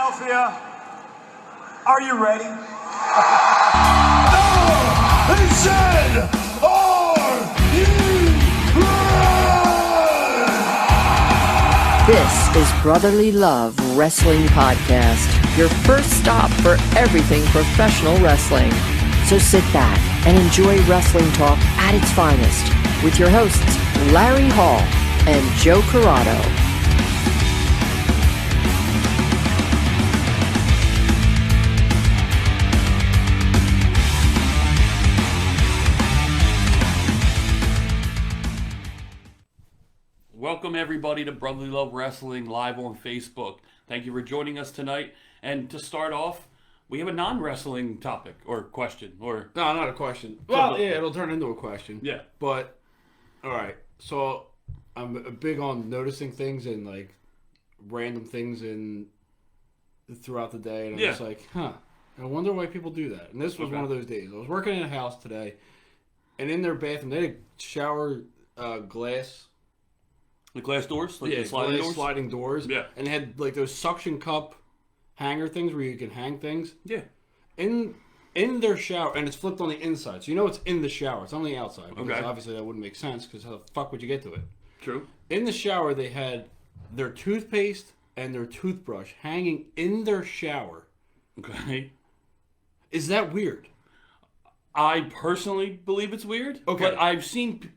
Philadelphia, are you ready? They said, are you ready? This is Brotherly Love Wrestling Podcast, your first stop for everything professional wrestling. So sit back and enjoy wrestling talk at its finest with your hosts, Larry Hall and Joe Corrado. Welcome everybody to Brotherly Love Wrestling live on Facebook. Thank you for joining us tonight. And to start off, we have a non-wrestling topic or question or No, not a question. Well, yeah, it'll turn into a question. Yeah. But all right. So I'm big on noticing things and like random things in throughout the day, and I'm just like, I wonder why people do that. And this was one of those days. I was working in a house today, and in their bathroom they had a shower glass. The glass doors? Like the sliding doors? Sliding doors. Yeah. And it had like those suction cup hanger things where you can hang things. Yeah. In their shower, and it's flipped on the inside. So you know it's in the shower. It's on the outside. Because Okay. obviously that wouldn't make sense because how the fuck would you get to it? True. In the shower, they had their toothpaste and their toothbrush hanging in their shower. Okay. Is that weird? I personally believe it's weird. Okay. But I've seen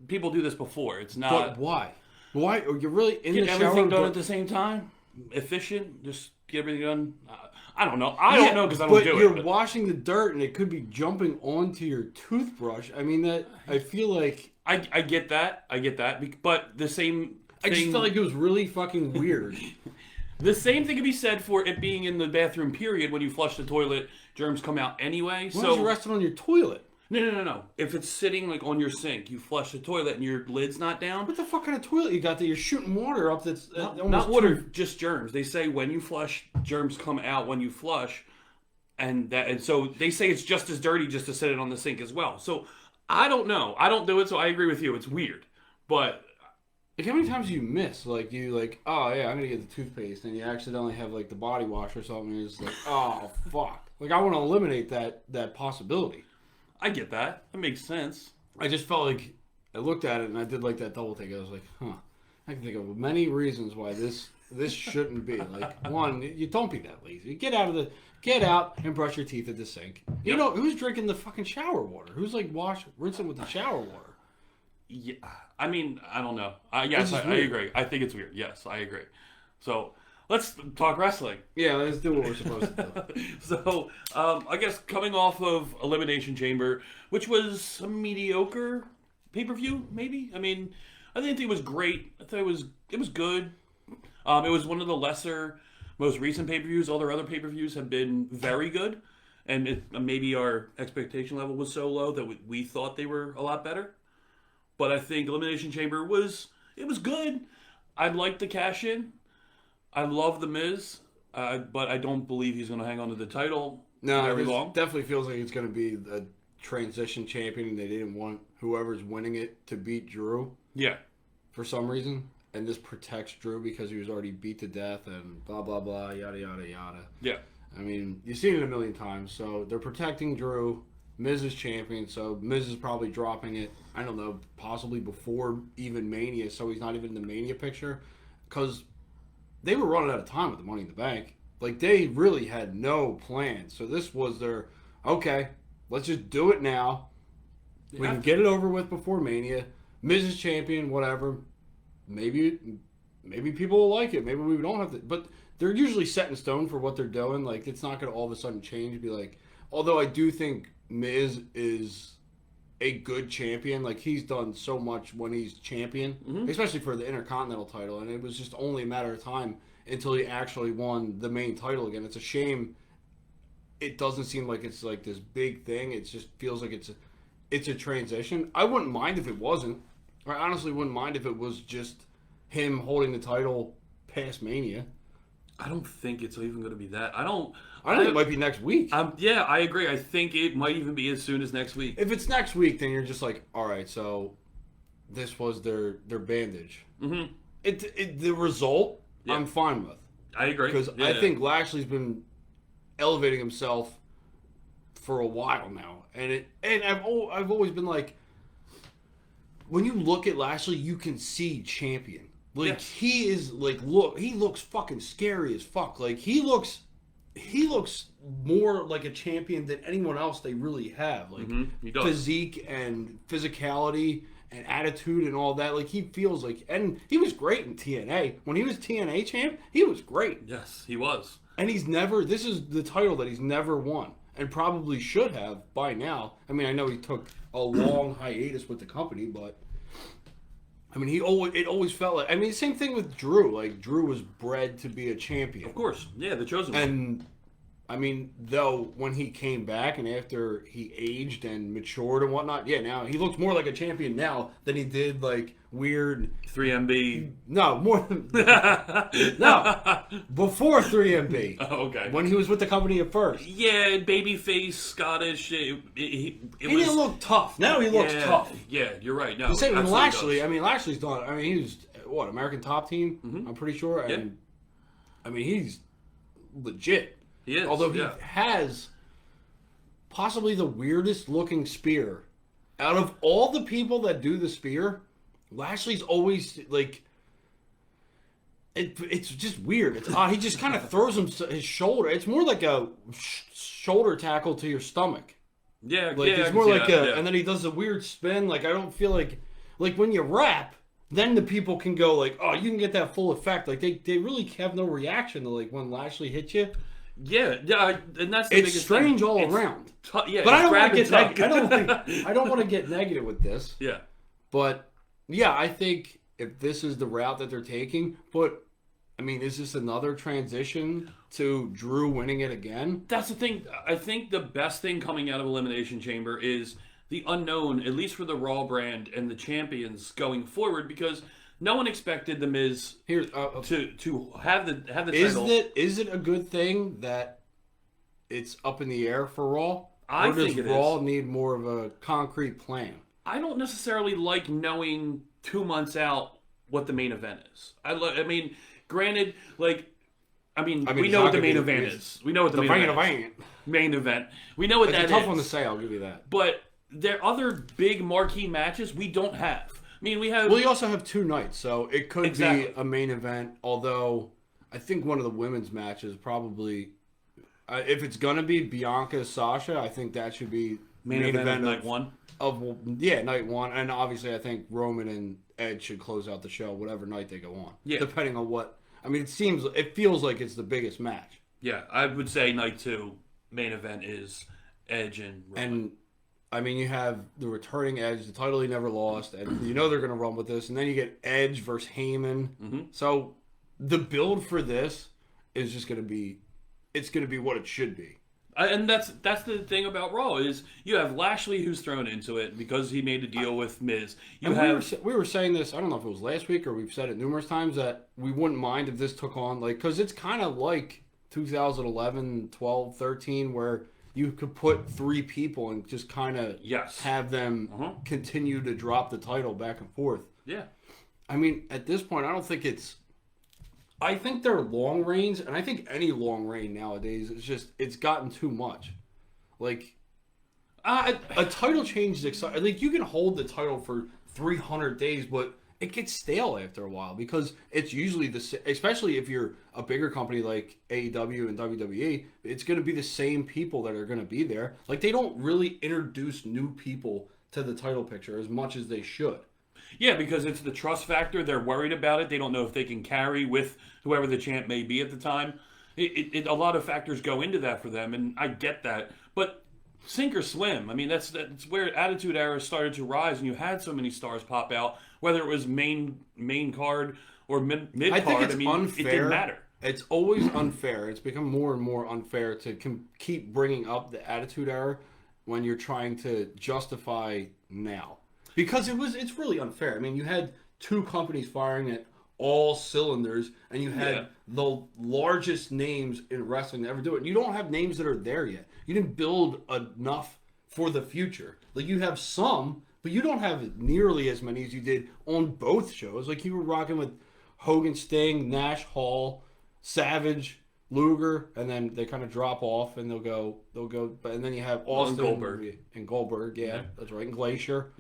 people do this before. It's not... But why? Why? You're really in the Get shower? everything done at the same time? Efficient? Just get everything done? I don't know. I don't know because I don't do it. But you're washing the dirt and it could be jumping onto your toothbrush. I mean, I feel like... I get that. But the same thing... I just felt like it was really fucking weird. The same thing can be said for it being in the bathroom, period. When you flush the toilet, germs come out anyway. Why don't you rest it on your toilet? No. If it's sitting like on your sink, you flush the toilet and your lid's not down. What the fuck kind of toilet you got that you're shooting water up that's Not water, just germs. They say when you flush, germs come out when you flush. And so they say it's just as dirty just to set it on the sink as well. So I don't know. I don't do it, so I agree with you. It's weird. But... Like, how many times do you miss? Like, you oh, yeah, I'm going to get the toothpaste, and you accidentally have, like, the body wash or something, and you're just like, oh, fuck. Like, I want to eliminate that possibility. I get that. That makes sense. I just felt like, I looked at it, and I did, like, that double take. I was like, I can think of many reasons why this shouldn't be. Like, one, you don't be that lazy. Get out and brush your teeth at the sink. You know, who's drinking the fucking shower water? Who's, like, rinsing with the shower water? Yeah, I mean, I don't know. Yes, I agree. I think it's weird. Yes, I agree. So let's talk wrestling. Yeah, let's do what we're supposed to do. So I guess coming off of Elimination Chamber, which was a mediocre pay-per-view, maybe. I mean, I didn't think it was great. I thought it was good. It was one of the lesser, most recent pay-per-views. All their other pay-per-views have been very good, and maybe our expectation level was so low that we thought they were a lot better. But I think Elimination Chamber was good. I'd like the cash in. I love The Miz, but I don't believe he's going to hang on to the title very long. Definitely feels like it's going to be a transition champion, and they didn't want whoever's winning it to beat Drew. Yeah. For some reason. And this protects Drew because he was already beat to death and blah, blah, blah, yada, yada, yada. Yeah. I mean, you've seen it a million times. So they're protecting Drew. Miz is champion, so Miz is probably dropping it, I don't know, possibly before even Mania, so he's not even in the Mania picture. Because they were running out of time with the Money in the Bank. Like, they really had no plan. So this was their, okay, let's just do it now. We can get it over with before Mania. Miz is champion, whatever. Maybe people will like it. Maybe we don't have to. But they're usually set in stone for what they're doing. Like, it's not going to all of a sudden change. Be like, although I do think Miz is a good champion. Like, he's done so much when he's champion, especially for the Intercontinental title, and it was just only a matter of time until he actually won the main title again. It's a shame it doesn't seem like it's like this big thing. It just feels like it's a transition. I wouldn't mind if it wasn't. I honestly wouldn't mind if it was just him holding the title past Mania. I don't think it's even going to be that. I think it might be next week. Yeah, I agree. I think it might even be as soon as next week. If it's next week, then you're just like, all right, so this was their bandage. Mm-hmm. The result, I'm fine with. I agree. Because I think Lashley's been elevating himself for a while now, and I've always been like, when you look at Lashley, you can see champion. Like he is like he looks fucking scary as fuck. Like he looks more like a champion than anyone else they really have. Like he does. Physique and physicality and attitude and all that. Like he feels like, and he was great in TNA. When he was TNA champ, he was great. Yes, he was. And this is the title that he's never won. And probably should have by now. I mean, I know he took a long hiatus with the company, but I mean, it always felt like, I mean, same thing with Drew. Like Drew was bred to be a champion. Of course, yeah, the chosen one. And I mean, though, when he came back and after he aged and matured and whatnot, yeah, now he looks more like a champion now than he did like weird 3MB. No, more than no, before 3MB. Oh, okay. When he was with the company at first. Yeah, babyface, Scottish. He didn't look tough. Now he looks tough. Yeah, you're right. No, The same with Lashley. does. I mean, Lashley's done. I mean, he was what, American Top Team? I'm pretty sure. And I mean, he's legit. He is. Although he has possibly the weirdest looking spear out of all the people that do the spear. Lashley's always like, it's just weird. It's odd. He just kind of throws his shoulder. It's more like a shoulder tackle to your stomach. Yeah, Like yeah. it's more like and then he does a weird spin. Like I don't feel like when you rap, then the people can go like, oh, you can get that full effect. Like they really have no reaction to like when Lashley hits you. Yeah, and that's the It's biggest strange thing. all around. Yeah, But I don't want to grab get and tug. I don't want to get negative with this. Yeah. But yeah, I think if this is the route that they're taking, but I mean, is this another transition to Drew winning it again? That's the thing. I think the best thing coming out of Elimination Chamber is the unknown, at least for the Raw brand and the champions going forward, because no one expected the Miz Here, to have the title. Is it a good thing that it's up in the air for Raw? I think does it Raw is. need more of a concrete plan? I don't necessarily like knowing 2 months out what the main event is. I mean, granted, like, we know it's what not the gonna main be event is. We know what the main event is. Main event. We know what that is. It's a tough one to say, I'll give you that. But there are other big marquee matches we don't have. I mean, we have... Well, you also have 2 nights, so it could be Exactly. a main event, although I think one of the women's matches probably... if it's going to be Bianca-Sasha, I think that should be main event of night one. Night one. And obviously, I think Roman and Edge should close out the show, whatever night they go on. Yeah. Depending on what... I mean, it feels like it's the biggest match. Yeah, I would say night 2, main event is Edge and Roman. And... I mean, you have the returning Edge, the title he never lost, and you know they're going to run with this. And then you get Edge versus Heyman. Mm-hmm. So the build for this is just going to be, it's going to be what it should be. And that's the thing about Raw is you have Lashley who's thrown into it because he made a deal with Miz. We were saying this, I don't know if it was last week or we've said it numerous times, that we wouldn't mind if this took on, like, because it's kind of like 2011, 12, 13, where you could put 3 people and just kind of have them continue to drop the title back and forth. Yeah. I mean, at this point, I don't think it's... I think their long reigns, and I think any long reign nowadays, it's gotten too much. Like, a title change is exciting. Like, you can hold the title for 300 days, but it gets stale after a while because it's usually especially if you're a bigger company like AEW and WWE, it's going to be the same people that are going to be there. Like, they don't really introduce new people to the title picture as much as they should. Yeah, because it's the trust factor. They're worried about it. They don't know if they can carry with whoever the champ may be at the time. A lot of factors go into that for them, and I get that. But sink or swim. I mean, that's where Attitude Era started to rise, and you had so many stars pop out, whether it was main card or mid card. I think it's unfair. It didn't matter. It's always unfair. It's become more and more unfair to keep bringing up the Attitude Era when you're trying to justify now. Because it's really unfair. I mean, you had 2 companies firing at all cylinders, and you had the largest names in wrestling to ever do it. And you don't have names that are there yet. You didn't build enough for the future. Like, you have some, but you don't have nearly as many as you did on both shows. Like, you were rocking with Hogan, Sting, Nash, Hall, Savage, Luger, and then they kind of drop off and they'll go, and then you have Austin and Goldberg, yeah, that's right, and Glacier.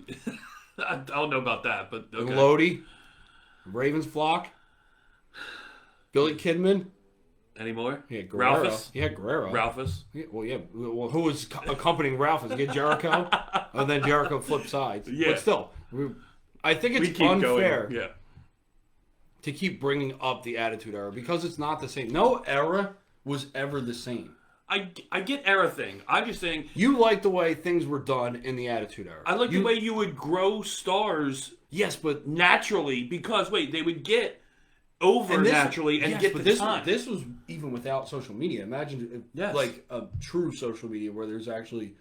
I don't know about that, but okay. And Lodi, Ravens Flock, Billy Kidman. Any more? Yeah, Guerrero. Ralphus. Yeah, Guerrero. Ralphus. Yeah, well, who was accompanying Ralphus? Get Jericho, and then Jericho flipped sides. Yeah. But still, I think it's unfair. Yeah. To keep bringing up the Attitude Era because it's not the same. No era was ever the same. I get era thing. I'm just saying. You like the way things were done in the Attitude Era. I like the way you would grow stars. Yes, but naturally because they would get over naturally and get the time. This was even without social media. Imagine like a true social media where there's actually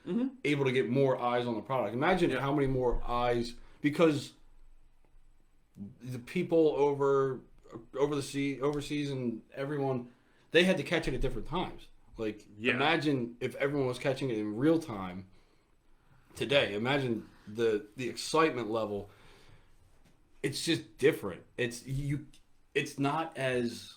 able to get more eyes on the product. Imagine how many more eyes because the people overseas and everyone, they had to catch it at different times. Like, imagine if everyone was catching it in real time today. Imagine the excitement level. It's just different. It's not as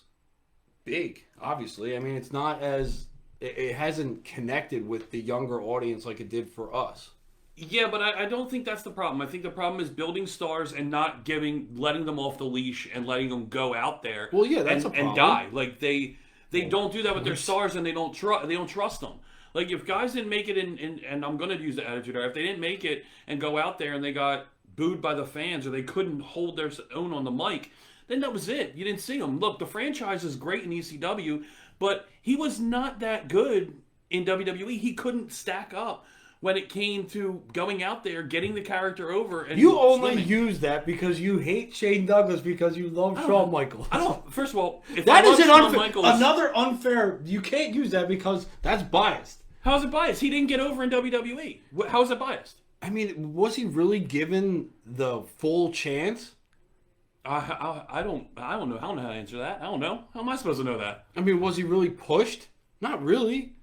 big, obviously. I mean, it's not as it hasn't connected with the younger audience like it did for us. Yeah, but I don't think that's the problem. I think the problem is building stars and not letting them off the leash and letting them go out there. Well, yeah, that's a problem. And die. Like they don't do that with their stars, and they don't trust them. Like if guys didn't make it and I'm gonna use the Attitude Era, if they didn't make it and go out there and they got booed by the fans or they couldn't hold their own on the mic, then that was it. You didn't see them. Look, the franchise is great in ECW, but he was not that good in WWE. He couldn't stack up when it came to going out there, getting the character over. And you only use that because you hate Shane Douglas because you love Shawn Michaels. I don't. First of all, if that is another unfair. You can't use that because that's biased. How is it biased? He didn't get over in WWE. How is it biased? I mean, was he really given the full chance? I don't know. I don't know how to answer that. I don't know. How am I supposed to know that? I mean, was he really pushed? Not really.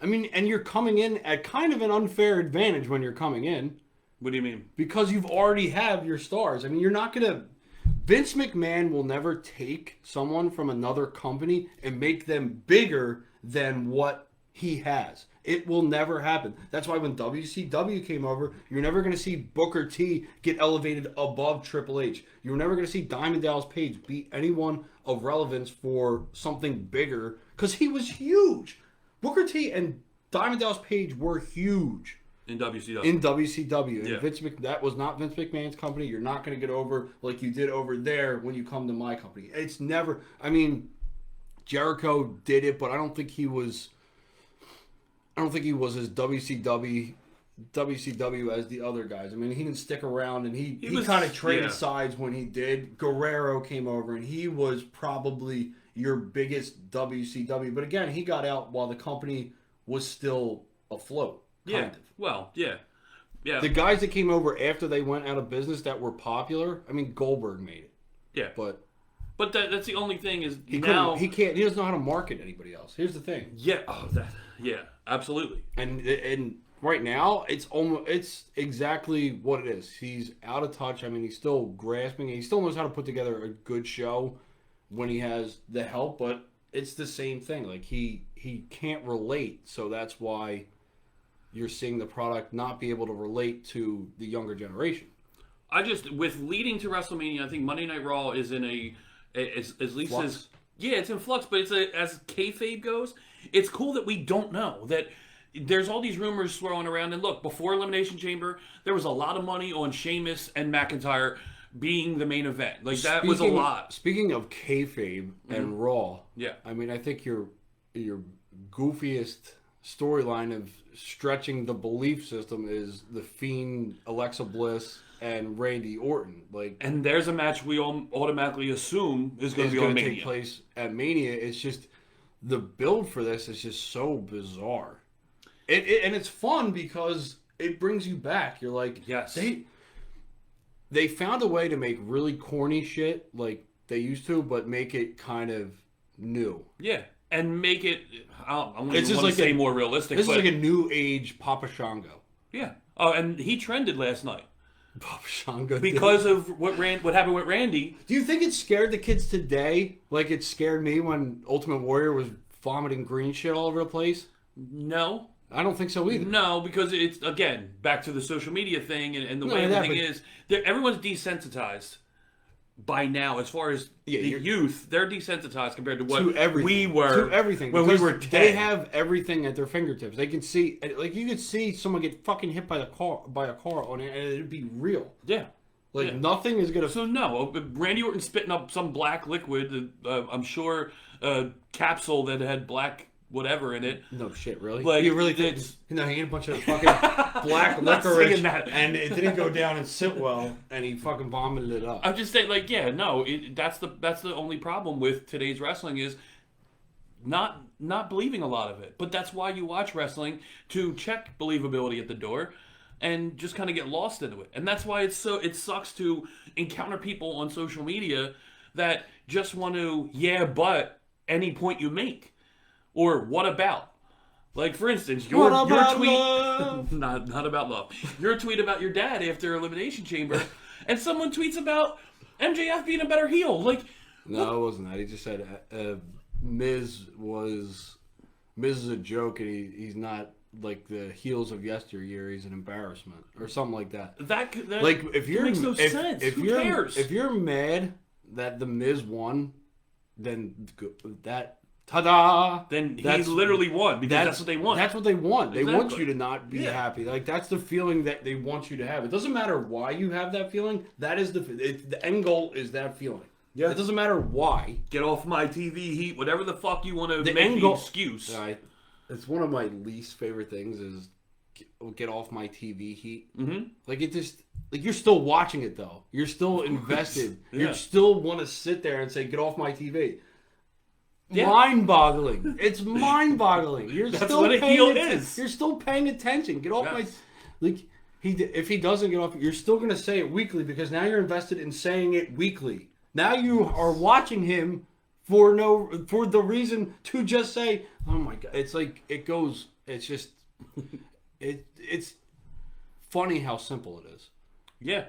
I mean, and you're coming in at kind of an unfair advantage when you're coming in. What do you mean? Because you've already have your stars. I mean, you're not going to... Vince McMahon will never take someone from another company and make them bigger than what he has. It will never happen. That's why when WCW came over, you're never going to see Booker T get elevated above Triple H. You're never going to see Diamond Dallas Page beat anyone of relevance for something bigger because he was huge. Booker T and Diamond Dallas Page were huge in WCW. And that was not Vince McMahon's company. You're not going to get over like you did over there when you come to my company. It's never. I mean, Jericho did it, but I don't think he was as WCW as the other guys. I mean, he didn't stick around, and he kind of traded sides when he did. Guerrero came over, and he was probably your biggest WCW. But again, he got out while the company was still afloat. Kind of. Well, yeah. The guys that came over after they went out of business that were popular, I mean, Goldberg made it. Yeah. But that's the only thing is he now... He doesn't know how to market anybody else. Here's the thing. Yeah. Oh, absolutely. And right now, it's exactly what it is. He's out of touch. I mean, he's still grasping. He still knows how to put together a good show when he has the help, but it's the same thing. Like, he can't relate, so that's why you're seeing the product not be able to relate to the younger generation. With leading to WrestleMania, I think Monday Night Raw is in it's in flux, but as kayfabe goes, it's cool that we don't know that there's all these rumors swirling around. And look, before Elimination Chamber, there was a lot of money on Sheamus and McIntyre being the main event. Like that was a lot. Speaking of kayfabe and Raw, I mean, I think your goofiest storyline of stretching the belief system is the Fiend, Alexa Bliss, and Randy Orton. And there's a match we all automatically assume is going to be on Mania. Take place at Mania. It's just the build for this is just so bizarre. And it's fun because it brings you back. You're like, yes, they found a way to make really corny shit like they used to, but make it kind of new. Yeah, and make it. I'm going to say more realistic. This is like a new age Papa Shango. Yeah. Oh, and he trended last night. Baba Shango did. because of what happened with Randy. Do you think it scared the kids today like it scared me when Ultimate Warrior was vomiting green shit all over the place? No. I don't think so either. No, because it's, again, back to the social media thing and the No, way yeah, everything is. Everyone's desensitized by now. As far as the youth, they're desensitized compared to what we were. To everything. When we were 10. They have everything at their fingertips. They can see, like, you could see someone get fucking hit by a car on it, and it'd be real. Yeah. Like, nothing is going to... So, no. Randy Orton spitting up some black liquid, I'm sure a capsule that had black whatever in it. No shit, really? Like, you really did? No, he ate a bunch of fucking black licorice, and it didn't go down and sit well, and he fucking vomited it up. I'm just saying, like, yeah, no, that's the only problem with today's wrestling is not believing a lot of it. But that's why you watch wrestling, to check believability at the door and just kind of get lost into it. And that's why it sucks to encounter people on social media that just want to but any point you make. Or what about? Like, for instance, your tweet... Love? not about love. Your tweet about your dad after Elimination Chamber, and someone tweets about MJF being a better heel. Like, no, it wasn't that. He just said Miz is a joke, and he's not like the heels of yesteryear. He's an embarrassment, or something like that. That like, if you're makes no sense. Who cares? If you're mad that the Miz won, then that... Ta-da! Then he literally won because that's what they want. That's what they want. They Exactly. want you to not be happy. Like, that's the feeling that they want you to have. It doesn't matter why you have that feeling. That is the end goal is that feeling. Yeah. It doesn't matter why. Get off my TV heat, whatever the fuck you want to make the excuse. It's one of my least favorite things is get off my TV heat. Mm-hmm. Like, it just... Like, you're still watching it, though. You're still invested. Yeah. You still want to sit there and say, get off my TV. Yeah. Mind-boggling. It's mind-boggling. That's what a heel is. You're still paying attention. Get off my... Like, if he doesn't get off, you're still going to say it weekly because now you're invested in saying it weekly. Now you are watching him for the reason to just say, oh my God. It's like, it goes... It's just... It's funny how simple it is. Yeah.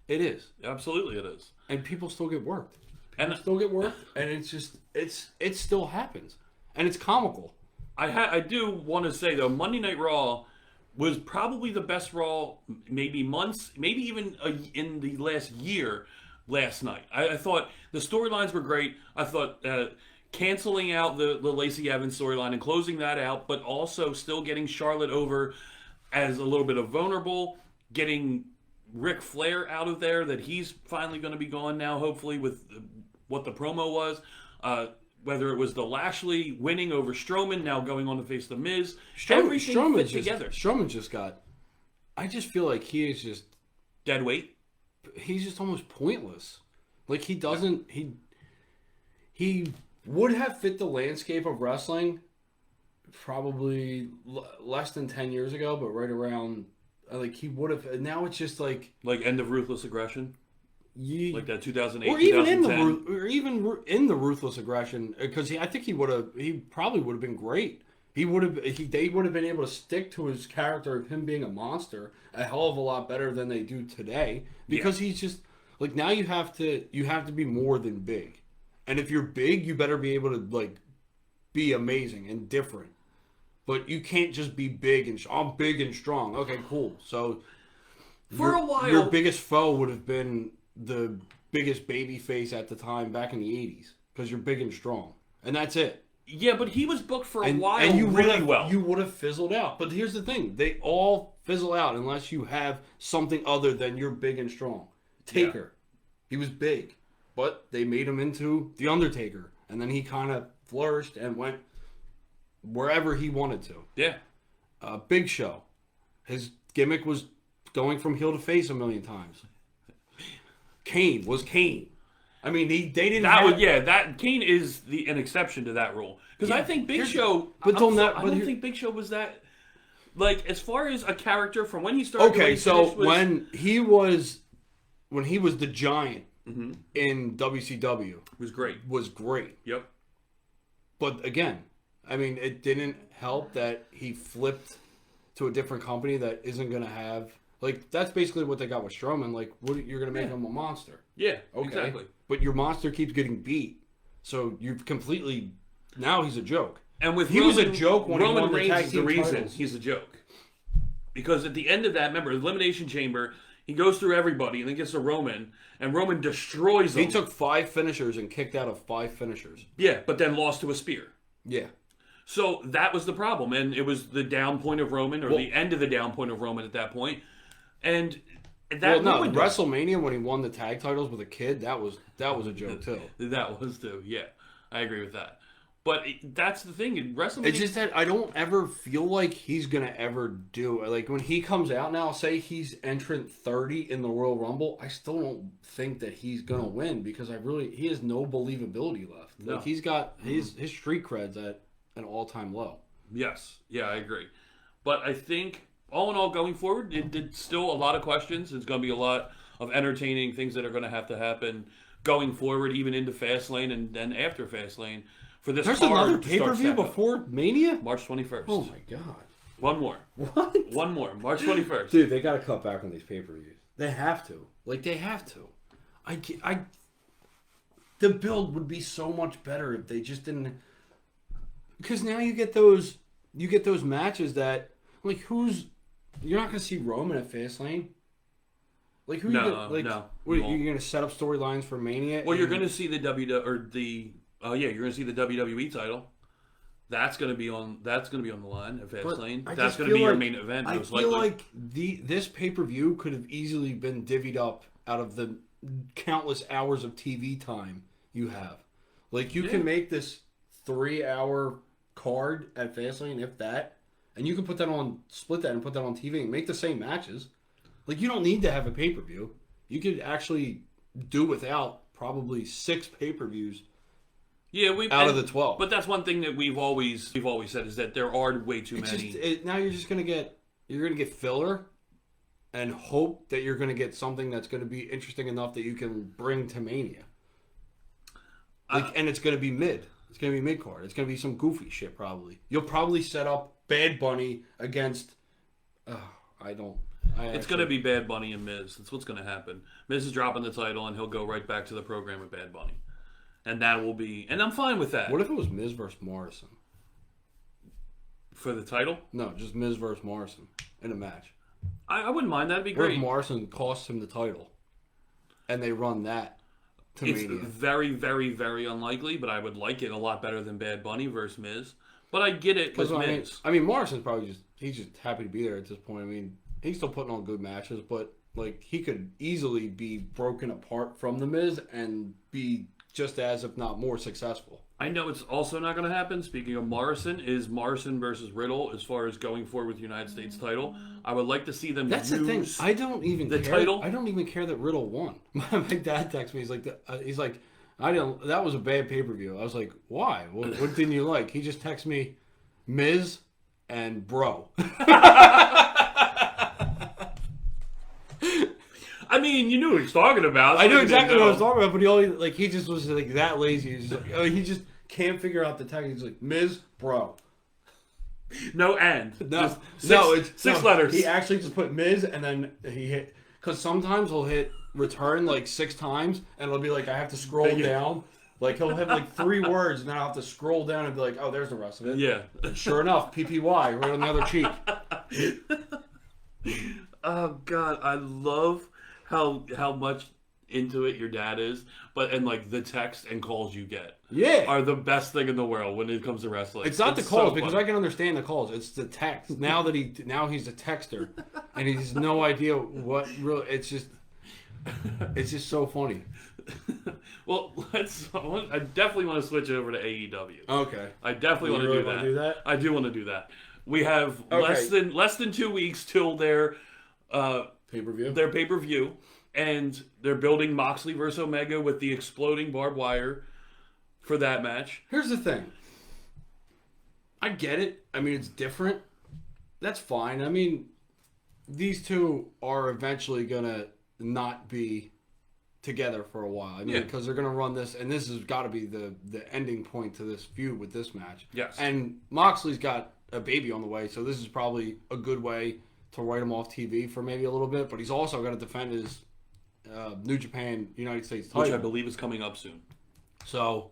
It is. Absolutely it is. And people still get worked. And still get worked, and it's just it still happens, and it's comical. I do want to say though, Monday Night Raw was probably the best Raw, maybe months, maybe even in the last year. Last night, I thought the storylines were great. I thought canceling out the Lacey Evans storyline and closing that out, but also still getting Charlotte over as a little bit of vulnerable, getting Ric Flair out of there, that he's finally going to be gone now, hopefully, with what the promo was. Whether it was the Lashley winning over Strowman, now going on to face the Miz. Everything fit together. Strowman just got... I just feel like he is just... Dead weight? He's just almost pointless. Like, he doesn't... He would have fit the landscape of wrestling probably less than 10 years ago, but right around... Like, he would have... Now it's just like... Like end of Ruthless Aggression? Like that 2008, or even 2010. in the Ruthless Aggression, because I think he probably would have been great. They would have been able to stick to his character of him being a monster a hell of a lot better than they do today, because he's just like, now you have to be more than big, and if you're big, you better be able to like be amazing and different, but you can't just be big and I'm big and strong. Okay, cool. So for a while, your biggest foe would have been the biggest baby face at the time back in the 80s, because you're big and strong, and that's it. Yeah, but he was booked for a while, and you really well. You would have fizzled out. But here's the thing: they all fizzle out unless you have something other than you're big and strong. Taker, he was big, but they made him into the Undertaker, and then he kind of flourished and went wherever he wanted to. Yeah. Big Show, his gimmick was going from heel to face a million times. Kane was Kane. I mean, they didn't. That Kane is an exception to that rule, because I think Big Show. I don't think Big Show was that. Like, as far as a character from when he started. Okay, so when he was the Giant in WCW, was great. Yep. But again, I mean, it didn't help that he flipped to a different company that isn't going to have Like, that's basically what they got with Strowman. Like, you're going to make him a monster. Yeah, Okay. exactly. But your monster keeps getting beat. So you've completely... Now he's a joke. And with he was a joke when Roman he won the Reigns tag is the team reason titles. he's a joke. Because at the end of that, remember, Elimination Chamber, he goes through everybody and then gets to Roman, and Roman destroys him. He took 5 finishers and kicked out of 5 finishers. Yeah, but then lost to a spear. Yeah. So that was the problem, and it was the down point of Roman, or the end of the down point of Roman at that point. And that WrestleMania when he won the tag titles with a kid, that was a joke too. That was too, yeah. I agree with that. But that's the thing in WrestleMania. It's just that I don't ever feel like he's gonna ever do like when he comes out now. Say he's entrant 30 in the Royal Rumble. I still don't think that he's gonna win because he has no believability left. No. Like he's got his street cred's at an all-time low. Yes, yeah, I agree. But I think all in all, going forward, it's still a lot of questions. It's going to be a lot of entertaining things that are going to happen going forward, even into Fastlane and then after Fastlane. For this There's card another to start pay-per-view stepping. before Mania? March 21st. Oh my god. One more. What? One more. March 21st. Dude, they got to cut back on these pay-per-views. They have to. Like, they have to. The build would be so much better if they just didn't... Because now you get those matches that... Like, you're not going to see Roman at Fastlane? Like, who No, you gonna, like, no, What, you you're won't. going to set up storylines for Mania? Well, you're going to see the you're going to see the WWE title. That's going to be on the line at Fastlane. That's going to be your main event. I most feel likely. like this pay-per-view could have easily been divvied up out of the countless hours of TV time you have. Like, you can make this 3-hour card at Fastlane, if that, and you can split that and put that on TV and make the same matches. Like, you don't need to have a pay-per-view. You could actually do without probably 6 pay-per-views. Yeah, out of the 12. But that's one thing that we've always said is that there are way too many. Now you're just gonna get filler, and hope that you're gonna get something that's gonna be interesting enough that you can bring to Mania. And it's gonna be mid. It's gonna be mid card. It's gonna be some goofy shit probably. You'll probably set up Bad Bunny against. It's going to be Bad Bunny and Miz. That's what's going to happen. Miz is dropping the title, and he'll go right back to the program with Bad Bunny. And that will be... And I'm fine with that. What if it was Miz versus Morrison? For the title? No, just Miz versus Morrison in a match. I wouldn't mind. That'd be What great. if Morrison costs him the title, and they run that to It's Mania? very, very, very unlikely, but I would like it a lot better than Bad Bunny versus Miz. But I get it with Miz. I mean, Morrison's probably he's just happy to be there at this point. I mean, he's still putting on good matches, but like he could easily be broken apart from the Miz and be just as, if not more, successful. I know it's also not going to happen. Speaking of Morrison, is Morrison versus Riddle as far as going forward with the United States title. I would like to see them That's use the thing. I don't even the care. title. I don't even care that Riddle won. My dad texted me. He's like, I didn't. That was a bad pay-per-view. I was like, why? What didn't you like? He just texted me, Miz and Bro. I mean, you knew what he was talking about. I knew exactly what I was talking about, but he just was like that lazy. He's like, he just can't figure out the tag. He's like, Miz, Bro. No and. No, Just six letters. He actually just put Miz and then he hit, because sometimes he'll hit return like 6 times and it'll be like I have to scroll down. Like he'll have like 3 words and then I'll have to scroll down and be like, oh, there's the rest of it. Yeah. And sure enough, PPY right on the other cheek. Oh God, I love how much into it your dad is, and like the text and calls you get are the best thing in the world when it comes to wrestling. It's not the calls, so because funny. I can understand the calls. It's the text. Now he's a texter and he has no idea what really. It's just so funny. Well, I definitely want to switch over to AEW. Okay. I definitely want to really do that. wanna do that? I do want to do that. We have Okay. less than 2 weeks till their Pay-per-view? their pay-per-view, and they're building Moxley versus Omega with the exploding barbed wire for that match. Here's the thing. I get it. I mean, it's different. That's fine. I mean, these two are eventually going to not be together for a while. I mean, because they're going to run this, and this has got to be the ending point to this feud with this match. Yes. And Moxley's got a baby on the way, so this is probably a good way to write him off TV for maybe a little bit, but he's also going to defend his New Japan United States title, which I believe is coming up soon. So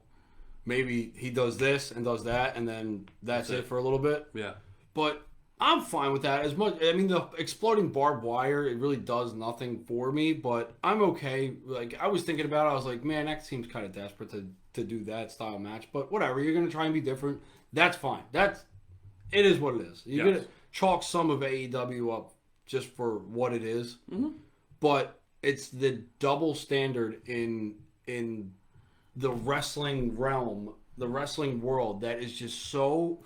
maybe he does this and does that, and then that's it for a little bit. Yeah. But I'm fine with that. As much, I mean, the exploding barbed wire, it really does nothing for me, but I'm okay. Like, I was thinking about it, I was like, man, that seems kind of desperate to do that style match, but whatever, you're going to try and be different. That's fine. It is what it is. You're going to chalk some of AEW up just for what it is, but it's the double standard in the wrestling realm, the wrestling world, that is just so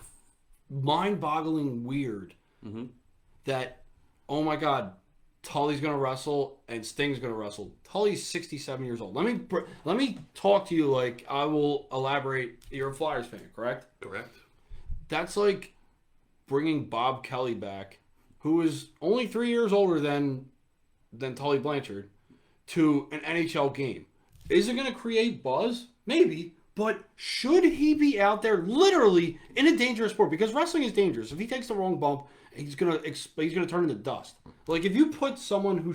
mind-boggling weird that, oh my God, Tully's gonna wrestle and Sting's gonna wrestle. Tully's 67 years old. Let me talk to you like I will elaborate. You're a Flyers fan, correct? Correct. That's like bringing Bob Kelly back, who is only 3 years older than Tully Blanchard, to an NHL game. Is it gonna create buzz? Maybe. But should he be out there literally in a dangerous sport? Because wrestling is dangerous. If he takes the wrong bump, he's gonna turn into dust. Like, if you put someone who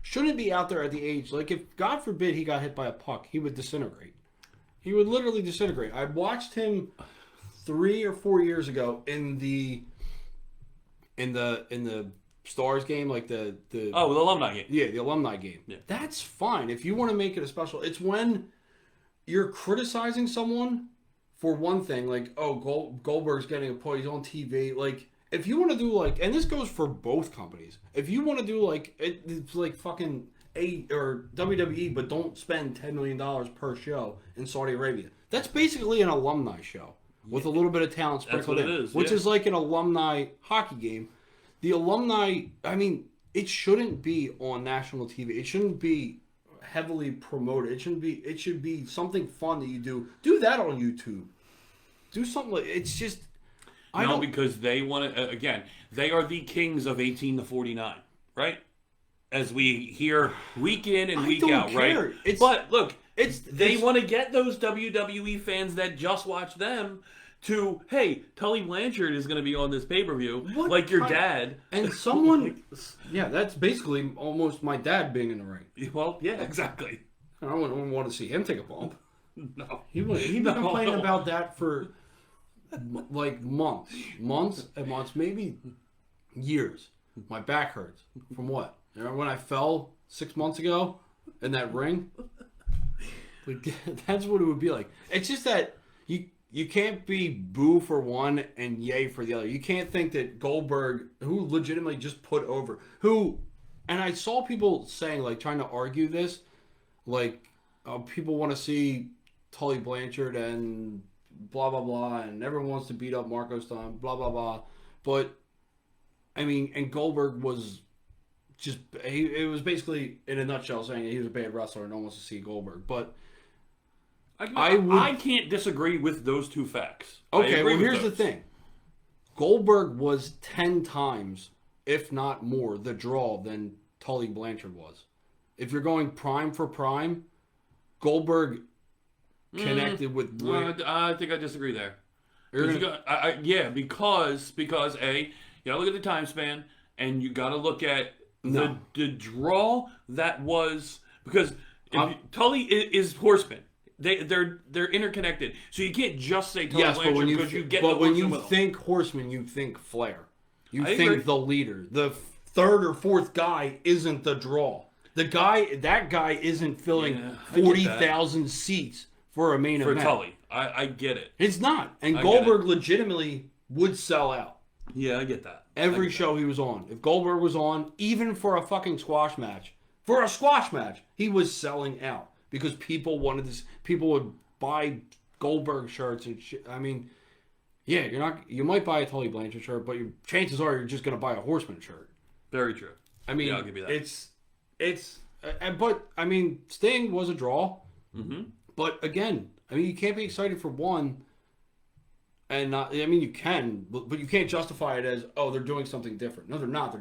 shouldn't be out there at the age, like, if God forbid he got hit by a puck, he would disintegrate. He would literally disintegrate. I watched him 3 or 4 years ago in the Stars game, like the the alumni game. Yeah, the alumni game. Yeah. That's fine if you want to make it a special. It's when you're criticizing someone for one thing, like, oh, Goldberg's getting a point, he's on TV. Like, if you want to do, like, and this goes for both companies, if you want to do, like, it's like fucking or WWE, but don't spend $10 million per show in Saudi Arabia. That's basically an alumni show with a little bit of talent sprinkled in, which is like an alumni hockey game. The alumni, I mean, it shouldn't be on national TV. It shouldn't be heavily promoted. It should be something fun that you do. Do that on YouTube. Do something like, it's just, because they want to, again, they are the kings of 18 to 49, right? As we hear week in and week out, right? But look, they want to get those WWE fans that just watch them to, hey, Tully Blanchard is going to be on this pay-per-view, like your dad. And someone, yeah, that's basically almost my dad being in the ring. Well, yeah, exactly. I wouldn't want to see him take a bump. No. He'd been complaining about that for like months and months, maybe years. My back hurts. From what? Remember when I fell 6 months ago in that ring? Like, that's what it would be like. It's just that you can't be boo for one and yay for the other. You can't think that Goldberg, who legitimately just put over, and I saw people saying, like, trying to argue this, like, people want to see Tully Blanchard and blah, blah, blah, and everyone wants to beat up Marco Stunt, blah, blah, blah. But, I mean, and Goldberg was just, it was basically, in a nutshell, saying that he was a bad wrestler and no one wants to see Goldberg. But I can't disagree with those two facts. Okay, well, here's the thing. Goldberg was 10 times, if not more, the draw than Tully Blanchard was. If you're going prime for prime, Goldberg connected with... I think I disagree there. Because A, you gotta look at the time span, and you gotta look at the draw that was... Because Tully is Horseman. They're interconnected, so you can't just say Tully Blanchard because you get. But when you think Horseman, you think Flair. You think agree. The leader. The third or fourth guy isn't the draw. That guy isn't filling 40,000 seats for a main event. For Tully, I get it. It's not, and Goldberg legitimately would sell out. Yeah, I get that. Every show he was on, if Goldberg was on, even for a fucking squash match, he was selling out. Because people would buy Goldberg shirts and shit. I mean, yeah, you might buy a Tully Blanchard shirt, but chances are you're just going to buy a Horseman shirt. Very true. I mean, I'll give you that. But I mean, Sting was a draw. Mm-hmm. But again, I mean, you can't be excited for one, and not. I mean, you can, but you can't justify it as, oh, they're doing something different. No, they're not.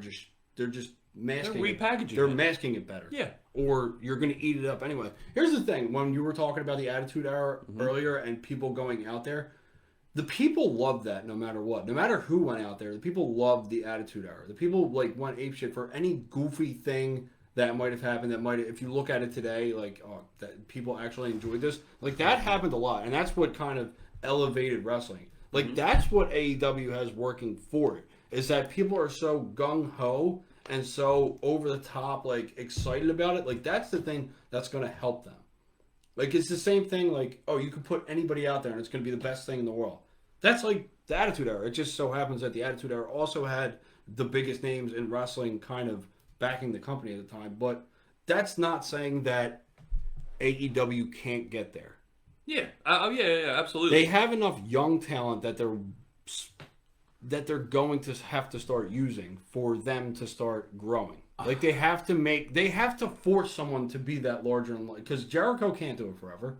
They're just masking. They're repackaging. They're masking it better. Yeah. Or you're going to eat it up anyway. Here's the thing. When you were talking about the Attitude Era earlier and people going out there, the people loved that no matter what. No matter who went out there, the people loved the Attitude Era. The people like went apeshit for any goofy thing that might have happened. That might, if you look at it today, like that people actually enjoyed this. Like that happened a lot, and that's what kind of elevated wrestling. Like that's what AEW has working for it. Is that people are so gung ho and so over the top, like excited about it. Like that's the thing that's going to help them. Like it's the same thing. Like you could put anybody out there and it's going to be the best thing in the world. That's like the Attitude Era. It just so happens that the Attitude Era also had the biggest names in wrestling kind of backing the company at the time. But that's not saying that AEW can't get there. Yeah. Yeah, absolutely. They have enough young talent that they're going to have to start using for them to start growing. Like they have to force someone to be that larger than life, because Jericho can't do it forever.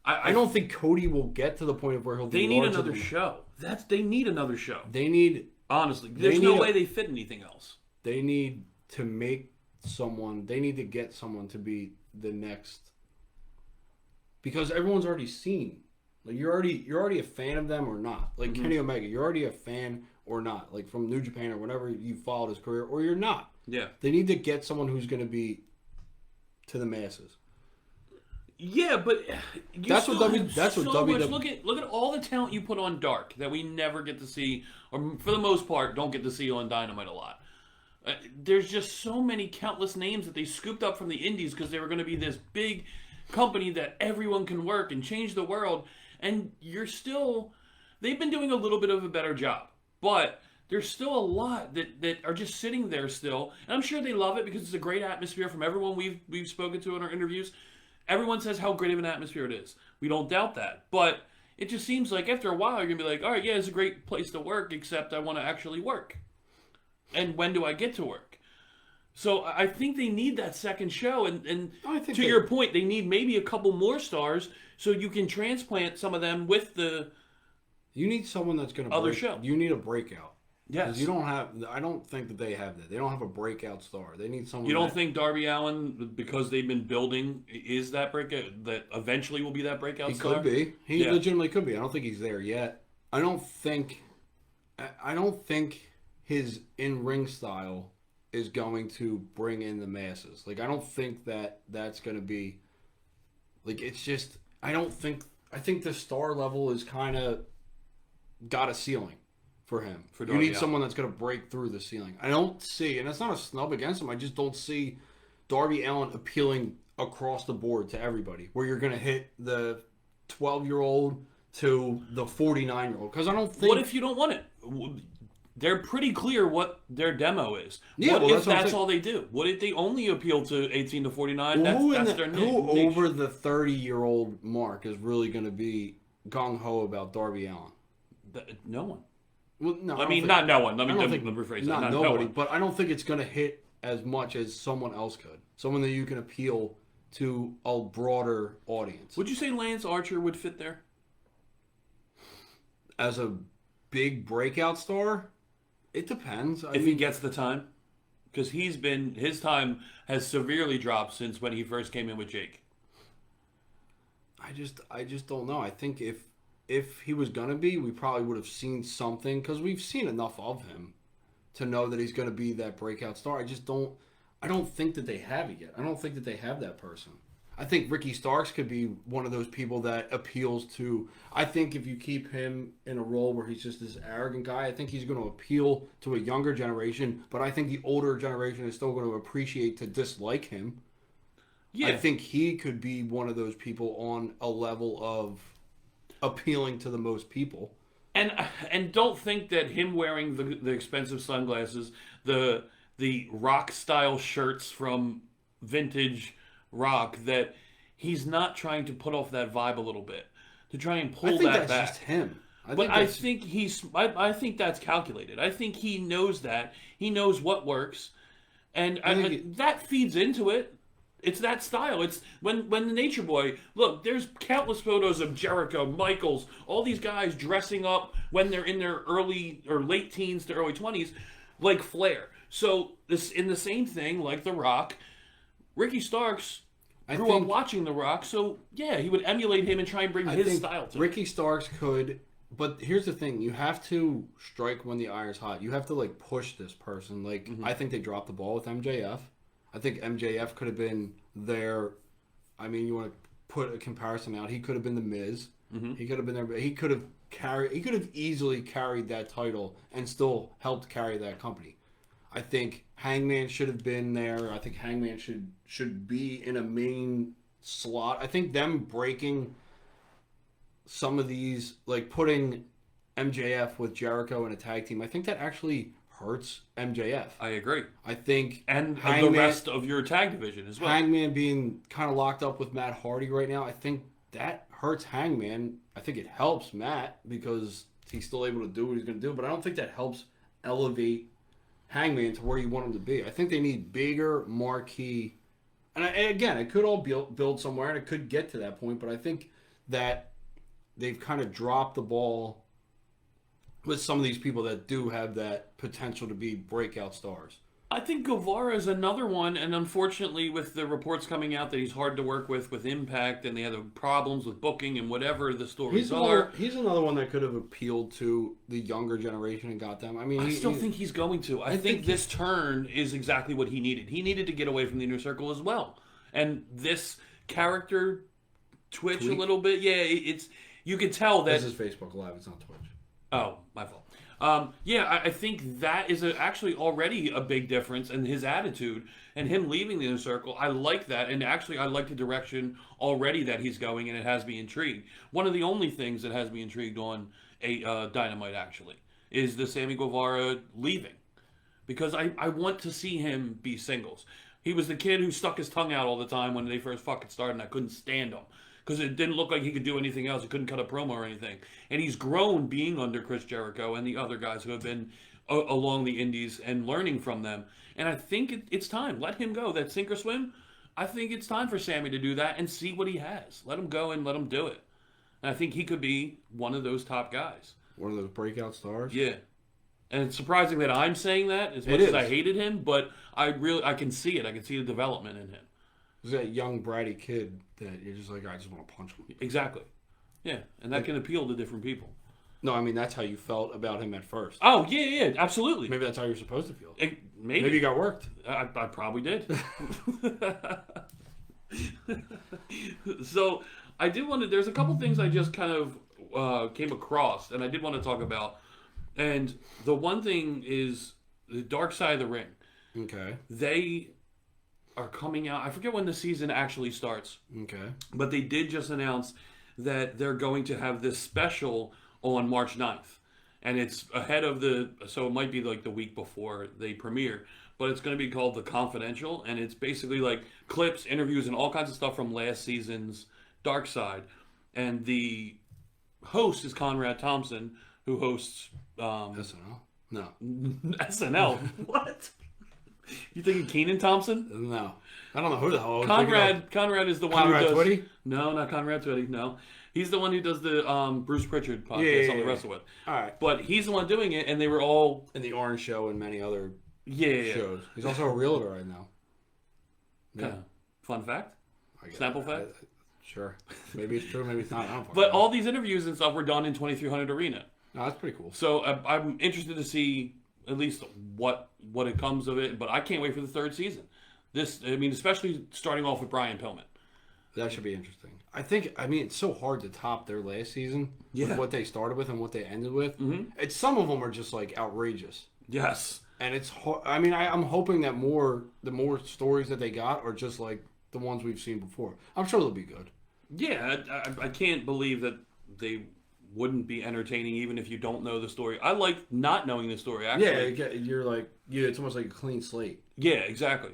I don't think Cody will get to the point of where he'll. They need another show. They need another show. They need honestly. There's no way they fit anything else. They need to make someone. They need to get someone to be the next. Because everyone's already seen. Like you're already a fan of them or not. Like Kenny Omega, you're already a fan or not. Like from New Japan or whatever you followed his career, or you're not. Yeah. They need to get someone who's going to be to the masses. Yeah, but that's what WWE. Look at all the talent you put on Dark that we never get to see, or for the most part, don't get to see on Dynamite a lot. There's just so many countless names that they scooped up from the indies because they were going to be this big company that everyone can work and change the world. And they've been doing a little bit of a better job, but there's still a lot that are just sitting there still. And I'm sure they love it because it's a great atmosphere from everyone we've spoken to in our interviews. Everyone says how great of an atmosphere it is. We don't doubt that. But it just seems like after a while, you're going to be like, all right, yeah, it's a great place to work, except I want to actually work. And when do I get to work? So I think they need that second show. And to your point, they need maybe a couple more stars so you can transplant some of them with the You need someone that's going to other show. You need a breakout. Yes. You don't have. I don't think that they have that. They don't have a breakout star. They need someone. You don't think Darby Allin, because they've been building, is that breakout that eventually will be that breakout He star? could be. He legitimately could be. I don't think he's there yet. I don't think his in-ring style is going to bring in the masses. Like I don't think that's going to be. Like it's just. I think the star level is kind of got a ceiling. For him. You need someone that's going to break through the ceiling. I don't see, and that's not a snub against him, I just don't see Darby Allin appealing across the board to everybody, where you're going to hit the 12-year-old to the 49-year-old. Because I don't think... What if you don't want it? They're pretty clear what their demo is. Yeah, what if that's all they do? What if they only appeal to 18 to 49? Well, that's their niche. Who over the 30-year-old mark is really going to be gung-ho about Darby Allin? No one. Well, no, not no one. Let me rephrase that. Not nobody, but I don't think it's going to hit as much as someone else could. Someone that you can appeal to a broader audience. Would you say Lance Archer would fit there? As a big breakout star? It depends. If he gets the time? Because his time has severely dropped since when he first came in with Jake. I just don't know. I think if he was going to be, we probably would have seen something, because we've seen enough of him to know that he's going to be that breakout star. I don't think that they have it yet. I don't think that they have that person. I think Ricky Starks could be one of those people that appeals to, I think if you keep him in a role where he's just this arrogant guy, I think he's going to appeal to a younger generation, but I think the older generation is still going to appreciate to dislike him. Yeah. I think he could be one of those people on a level of appealing to the most people. And don't think that him wearing the expensive sunglasses, the rock style shirts from vintage rock, that he's not trying to put off that vibe a little bit, to try and pull that back. That's just him. I think that's calculated. I think he knows that. He knows what works, and that feeds into it. It's that style. It's when the Nature Boy, look, there's countless photos of Jericho, Michaels, all these guys dressing up when they're in their early or late teens to early 20s, like Flair. So this in the same thing, like The Rock, Ricky Starks grew up watching The Rock, so yeah, he would emulate him and try and bring his style to it. Ricky Starks could But here's the thing: you have to strike when the iron's hot. You have to like push this person. Like I think they dropped the ball with MJF. I think MJF could have been there. I mean, you want to put a comparison out. He could have been the Miz. He could have been there. But he could have carried. He could have easily carried that title and still helped carry that company. I think Hangman should have been there. I think Hangman should be in a main slot. I think them breaking some of these, like putting MJF with Jericho in a tag team, I think that actually hurts MJF. I agree. I think and the rest of your tag division as well. Hangman being kind of locked up with Matt Hardy right now, I think that hurts Hangman. I think it helps Matt because he's still able to do what he's going to do, but I don't think that helps elevate Hangman to where you want him to be. I think they need bigger marquee. And again, it could all build somewhere and it could get to that point, but I think that they've kind of dropped the ball with some of these people that do have that potential to be breakout stars. I think Guevara is another one, and unfortunately with the reports coming out that he's hard to work with Impact, and they had problems with booking and whatever the stories are. He's another one that could have appealed to the younger generation and got them. I mean, I still think he's going to. I think this turn is exactly what he needed. He needed to get away from the Inner Circle as well. And this character tweak a little bit. Yeah, it's... You could tell that... This is Facebook Live, it's not Twitch. Oh, my fault. I think that is actually already a big difference in his attitude and him leaving the Inner Circle. I like that, and actually I like the direction already that he's going, and it has me intrigued. One of the only things that has me intrigued on a Dynamite, actually, is the Sammy Guevara leaving. Because I want to see him be singles. He was the kid who stuck his tongue out all the time when they first fucking started, and I couldn't stand him. Because it didn't look like he could do anything else. He couldn't cut a promo or anything. And he's grown being under Chris Jericho and the other guys who have been along the indies and learning from them. And I think it's time. Let him go. That sink or swim, I think it's time for Sammy to do that and see what he has. Let him go and let him do it. And I think he could be one of those top guys. One of those breakout stars? Yeah. And it's surprising that I'm saying that as much as I hated him, but I can see it. I can see the development in him. There's that young bratty kid that you're just like, I just want to punch him. Exactly. Yeah, and that can appeal to different people. No, I mean, that's how you felt about him at first. Oh, yeah, absolutely. Maybe that's how you're supposed to feel. Maybe you got worked. I probably did. So, I did want to... There's a couple things I just kind of came across, and I did want to talk about. And the one thing is the Dark Side of the Ring. Okay. They are coming out. I forget when the season actually starts. Okay. But they did just announce that they're going to have this special on March 9th. And it's ahead of so it might be like the week before they premiere. But it's going to be called The Confidential. And it's basically like clips, interviews, and all kinds of stuff from last season's Dark Side. And the host is Conrad Thompson, who hosts... SNL? No. SNL? What? You thinking Kenan Thompson? No. I don't know who the hell. Conrad is the one Conrad who does... Twitty? No, not Conrad Twitty, no. He's the one who does the Bruce Pritchard podcast on the Wrestle With. All right. But he's the one doing it, and they were all... In the Orange Show and many other shows. He's also a realtor right now. Yeah. Fun fact? Snapple fact? Sure. Maybe it's true, maybe it's not. I don't But all these interviews and stuff were done in 2300 Arena. No, that's pretty cool. So I'm interested to see at least what it comes of it, but I can't wait for the third season. Especially starting off with Brian Pillman. That should be interesting. It's so hard to top their last season with what they started with and what they ended with. Mm-hmm. Some of them are just like outrageous. Yes. And it's I'm hoping that the more stories that they got are just like the ones we've seen before. I'm sure they'll be good. Yeah, I can't believe that they wouldn't be entertaining even if you don't know the story. I like not knowing the story, actually. Yeah, you're like, it's almost like a clean slate. Yeah, exactly.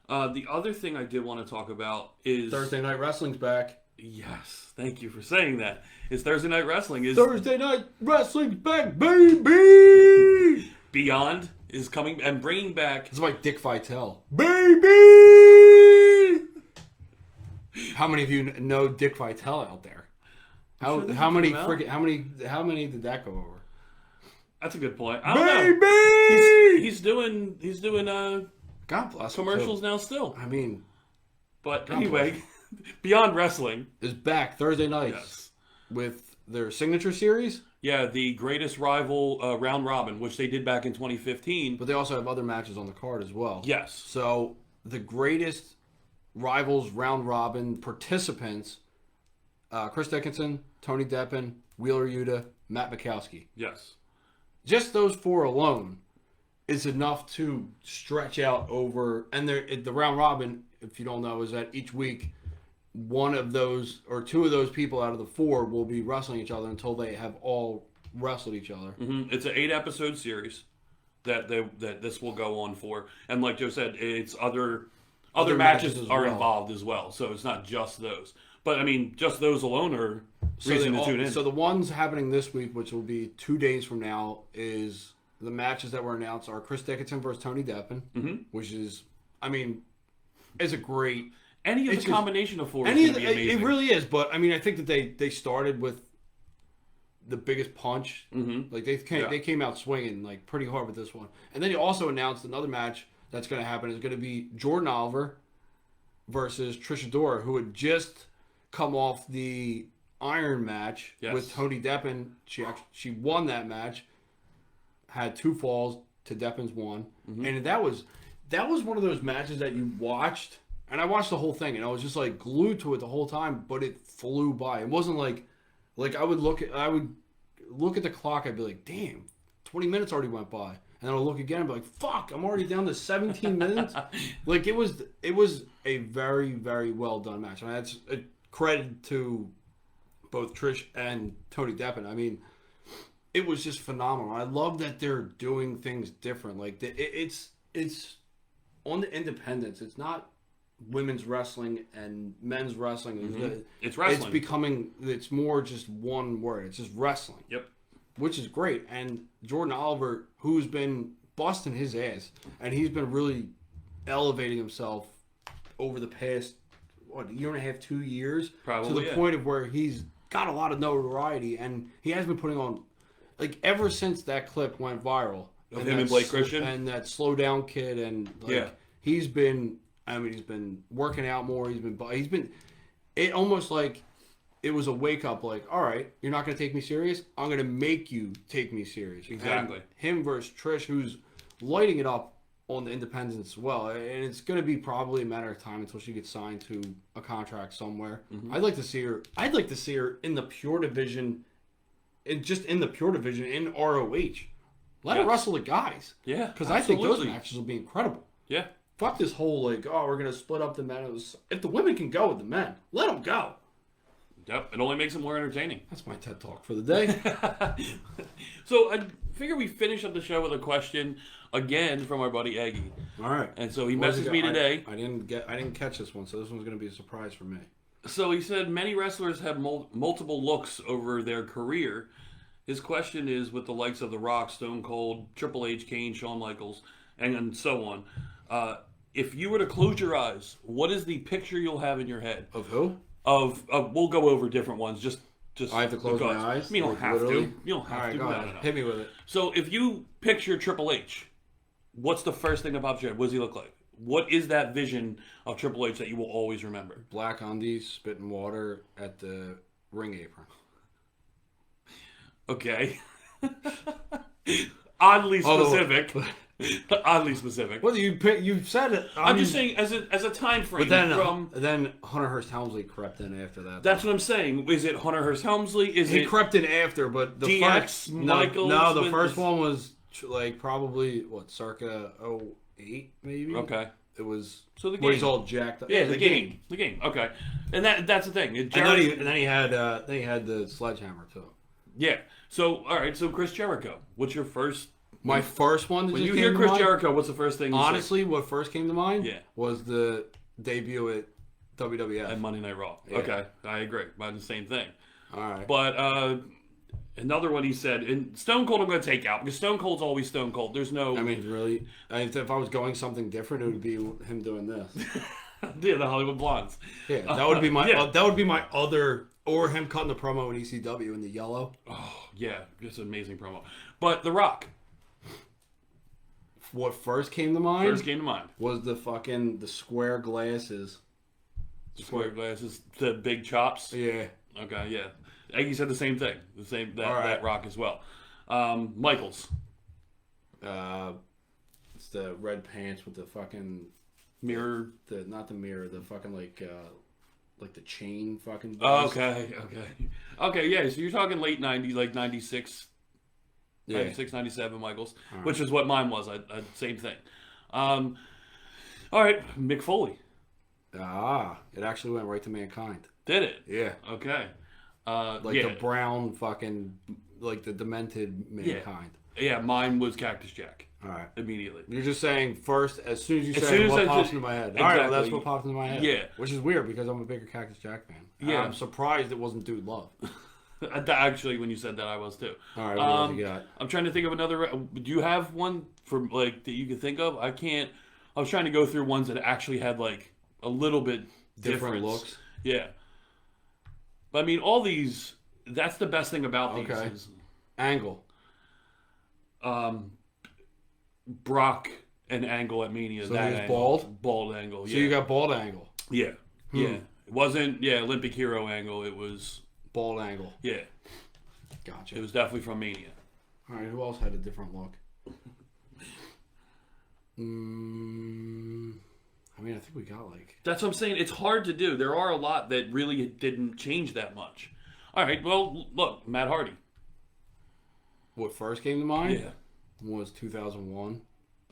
The other thing I did want to talk about is... Thursday Night Wrestling's back. Yes, thank you for saying that. Thursday Night Wrestling Thursday Night Wrestling's back, baby! Beyond is coming and bringing back... It's like Dick Vitale. Baby! How many of you know Dick Vitale out there? How many did that go over? That's a good point. I don't know. He's doing God bless commercials now still. But anyway, Beyond Wrestling is back Thursday nights with their signature series. Yeah, the Greatest Rival round robin, which they did back in 2015. But they also have other matches on the card as well. Yes. So the Greatest Rivals round robin participants: Chris Dickinson, Tony Deppen, Wheeler Yuta, Matt Bukowski. Yes. Just those 4 alone is enough to stretch out over. And the round robin, if you don't know, is that each week one of those or 2 of those people out of the 4 will be wrestling each other until they have all wrestled each other. Mm-hmm. It's an 8-episode series that this will go on for, and like Joe said, it's other matches as are well. involved as well. So it's not just those. But I mean, just those alone are reason to tune in. So the ones happening this week, which will be 2 days from now, is the matches that were announced are Chris Dickinson versus Tony Deppen, which is, I mean, is a great. Any of the combination of 4 is Any going of to be the, amazing. it really is, but I mean, I think that they started with the biggest punch. Mm-hmm. Like they came out swinging like pretty hard with this one, and then he also announced another match that's going to happen is going to be Jordan Oliver versus Tricia Dora, who had just come off the Iron match with Tony Deppen. She won that match, had 2 falls to Deppen's 1, and that was one of those matches that you watched. And I watched the whole thing, and I was just like glued to it the whole time. But it flew by. It wasn't like I would look at the clock. I'd be like, "Damn, 20 minutes already went by." And then I'll look again and be like, "Fuck, I'm already down to 17 minutes." Like it was a very, very well done match, and that's a credit to both Trish and Tony Deppen. I mean, it was just phenomenal. I love that they're doing things different. Like it's on the independents. It's not women's wrestling and men's wrestling. It's wrestling. It's more just one word. It's just wrestling. Yep. Which is great. And Jordan Oliver, who's been busting his ass, and he's been really elevating himself over the past, year and a half, 2 years? Probably, to the point of where he's got a lot of notoriety, and he has been putting on, like, ever since that clip went viral. Of him and Blake Christian? And that Slow Down Kid, and, like, he's been working out more. He's been, it almost like it was a wake up, like, all right, you're not going to take me serious? I'm going to make you take me serious. Exactly. And him versus Trish, who's lighting it up on the independents as well. And it's going to be probably a matter of time until she gets signed to a contract somewhere. I'd like to see her in the pure division, in ROH. Let her wrestle the guys. Yeah, because I think those matches will be incredible. Yeah. Fuck this whole, like, oh, we're going to split up the men. If the women can go with the men, let them go. Yep, it only makes it more entertaining. That's my TED Talk for the day. So I figure we finish up the show with a question again from our buddy Eggy. All right. And so he messaged me today. I didn't catch this one, so this one's going to be a surprise for me. So he said many wrestlers have multiple looks over their career. His question is with the likes of The Rock, Stone Cold, Triple H, Kane, Shawn Michaels, and so on. If you were to close your eyes, what is the picture you'll have in your head? Of who? Of we'll go over different ones. Just I have to close my eyes? You don't Like, have literally? to. You don't have All right, to. go No, ahead. no. Hit me with it. So if you picture Triple H, what's the first thing that pops in your head? What does he look like? What is that vision of Triple H that you will always remember? Black undies, spitting water at the ring apron. Okay. Oddly specific. Oddly specific. Well, you said it. I'm just saying as a time frame. But then Hunter Hearst Helmsley crept in after that. That's what I'm saying. Is it Hunter Hearst Helmsley? He crept in after, but the DX, Michaels? No, the first one was like probably circa 08 maybe. Okay. It was so the game. Where he's all jacked up. Yeah, the game. The game. Okay, and that's the thing. And then he had the sledgehammer too. Yeah. So all right. So Chris Jericho. What's your first? My first one. When you hear Chris Jericho, what's the first thing? Honestly, what first came to mind? Yeah. Was the debut at WWF and Monday Night Raw. Yeah. Okay, I agree. About the same thing. All right. But another one he said, and Stone Cold I'm going to take out because Stone Cold's always Stone Cold. There's no. I mean, really, if I was going something different, it would be him doing this. Yeah, the Hollywood Blondes. Yeah, that would be my. That would be my other, or him cutting the promo in ECW in the yellow. Oh yeah, just an amazing promo. But The Rock. What first came to mind? Was the square glasses. Square glasses, the big chops. Yeah. Okay, yeah. He said the same thing. That Rock as well. Michaels. It's the red pants with the fucking Mirror. Not the mirror. The fucking like the chain fucking. Okay. Yeah. So you're talking late '90s, like '96. Yeah. 96, 97 Michaels, which is what mine was. Same thing. All right, Mick Foley. It actually went right to Mankind. Did it? Yeah. Okay. The brown fucking, like the demented Mankind. Yeah, mine was Cactus Jack. All right. Immediately. You're just saying first, as soon as you say what pops into my head. Exactly. All right, well, that's what pops into my head. Yeah. Which is weird because I'm a bigger Cactus Jack fan. Yeah. I'm surprised it wasn't Dude Love. Actually, when you said that, I was too. All right, what else you got? I'm trying to think of another. Do you have one for like that you can think of? I can't. I was trying to go through ones that actually had like a little bit Different difference. looks. Yeah. But I mean, all these. That's the best thing about these. Okay. Is, Angle. Brock and Angle at Mania. So that he was angle. bald? Bald Angle. So Yeah. you got bald Angle. Yeah. Yeah. It wasn't. Yeah. Olympic Hero Angle. It was. Bald Angle. Yeah. Gotcha. It was definitely from Mania. All right, who else had a different look? I mean, I think we got like... That's what I'm saying. It's hard to do. There are a lot that really didn't change that much. All right, well, look, Matt Hardy. What first came to mind? Yeah. Was 2001.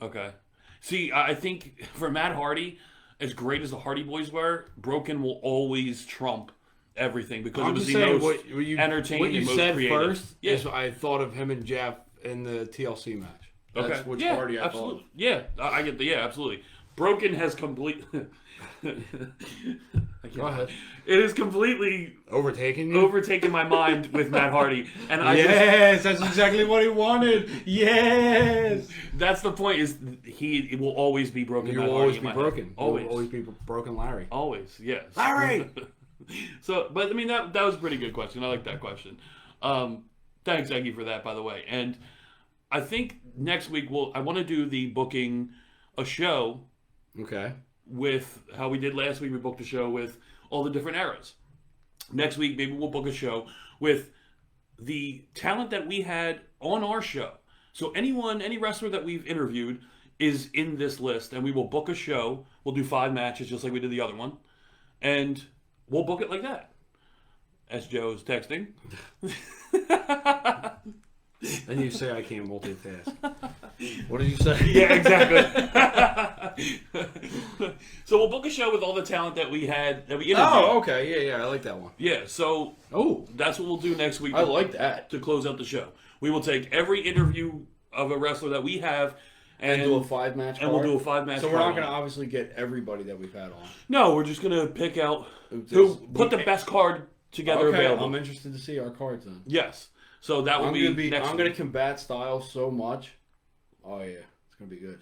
Okay. See, I think for Matt Hardy, as great as the Hardy Boys were, Broken will always trump everything because it was the most entertaining. What you and most said creative. first is I thought of him and Jeff in the TLC match. That's Okay. which Yeah, party I absolutely. thought. Yeah, I get the absolutely. Broken has complete. Go ahead. It is completely Overtaking you? overtaken my mind with Matt Hardy, and Yes, that's exactly what he wanted. Yes. That's the point. Is it will always be Broken. You Matt will Hardy always in be my broken. head. Always. You will always be broken Larry. Always, yes. Larry! So, but I mean, that was a pretty good question. I like that question. Thanks, Eggy, for that, by the way. And I think next week I want to do the booking a show Okay. with how we did last week. We booked a show with all the different eras. Next week, maybe we'll book a show with the talent that we had on our show. So any wrestler that we've interviewed is in this list, and we will book a show. We'll do 5 matches just like we did the other one, and we'll book it like that. As Joe's texting. And you say I can't multitask. What did you say? Yeah, exactly. So we'll book a show with all the talent that we had, that we interviewed. Oh, okay. Yeah, I like that one. Yeah, so that's what we'll do next week. I like that. To close out the show. We will take every interview of a wrestler that we have and do a 5-match card. And we'll do a 5-match So we're not card. going to obviously get everybody that we've had on. No, we're just going to pick out put the best card together Okay, available. I'm interested to see our cards then. Yes. So that will be next I'm week. going to combat Styles so much. Oh, yeah. It's going to be good.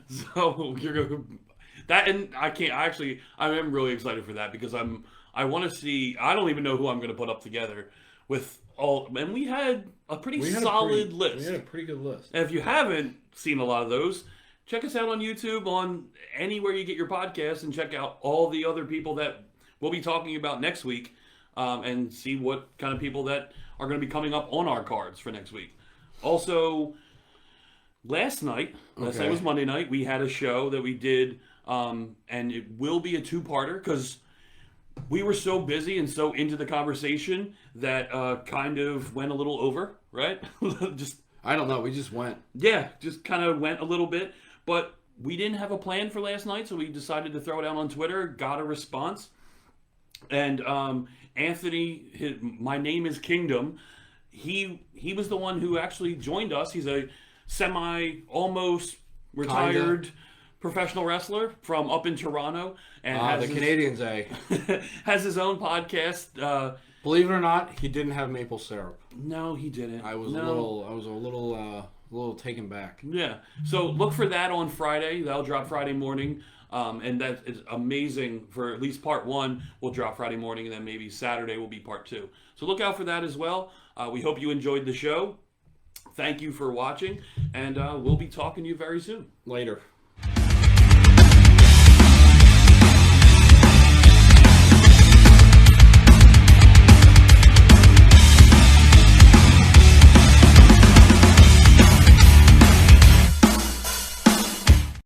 So you're going to... That, and I can't... Actually, I am really excited for that because I want to see... I don't even know who I'm going to put up together with all... And we had a pretty solid list. We had a pretty good list. And if you haven't seen a lot of those, check us out on YouTube, on anywhere you get your podcasts, and check out all the other people that we'll be talking about next week, and see what kind of people that are going to be coming up on our cards for next week. Also, last night was Monday night, we had a show that we did, and it will be a 2-parter because we were so busy and so into the conversation that kind of went a little over, right? I don't know. We just went. Yeah, just kind of went a little bit. But we didn't have a plan for last night, so we decided to throw it out on Twitter, got a response. And Anthony, My Name is Kingdom, he was the one who actually joined us. He's a almost retired professional wrestler from up in Toronto. And the Canadians, has his own podcast. Believe it or not, he didn't have maple syrup. No, he didn't. I was a little taken back. Yeah. So look for that on Friday. That'll drop Friday morning. And that is amazing for at least part 1 will drop Friday morning, and then maybe Saturday will be part 2. So look out for that as well. We hope you enjoyed the show. Thank you for watching, and we'll be talking to you very soon. Later.